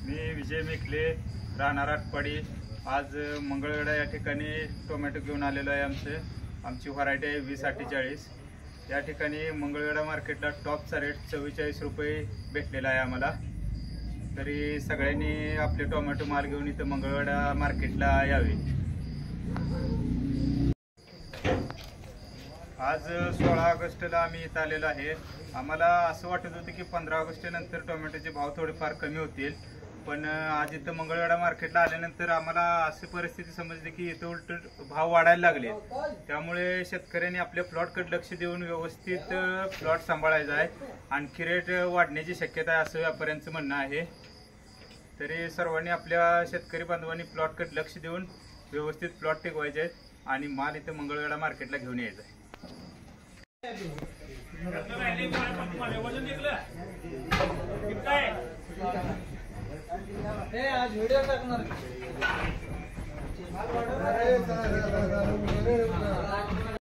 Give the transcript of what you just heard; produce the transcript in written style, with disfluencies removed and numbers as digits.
मी विजय मेखले, राहणार आटपाडी। आज मंगळवेढा या ठिकाणी टोमॅटो घेऊन आलेलो आहे। आमची व्हरायटी आहे 2048। या ठिकाणी मंगळवेढा मार्केटला टॉपचा रेट 44 रुपये भेटलेला आहे आम्हाला। तरी सगळ्यांनी आपले टोमॅटो माल घेऊन इथं मंगळवेढा मार्केटला यावे। आज 16 ऑगस्टला आम्ही इथं आलेलो आहे। आम्हाला असं वाटत होतं की 15 ऑगस्ट नंतर टोमॅटोचे भाव थोडेफार कमी होतील, पण आज इथं मंगळवेढा मार्केटला आल्यानंतर आम्हाला अशी परिस्थिती समजली की इथं उलट भाव वाढायला लागले। त्यामुळे शेतकऱ्यांनी आपल्या प्लॉटकडे लक्ष देऊन व्यवस्थित प्लॉट सांभाळायचा आहे। आणखी रेट वाढण्याची शक्यता आहे असं व्यापाऱ्यांचं म्हणणं आहे। तरी सर्वांनी आपल्या शेतकरी बांधवांनी प्लॉटकडे लक्ष देऊन व्यवस्थित प्लॉट टिकवायचे आहेत आणि माल इथं मंगळवेढा मार्केटला घेऊन यायचा आहे। आज व्हिडिओ टाकणार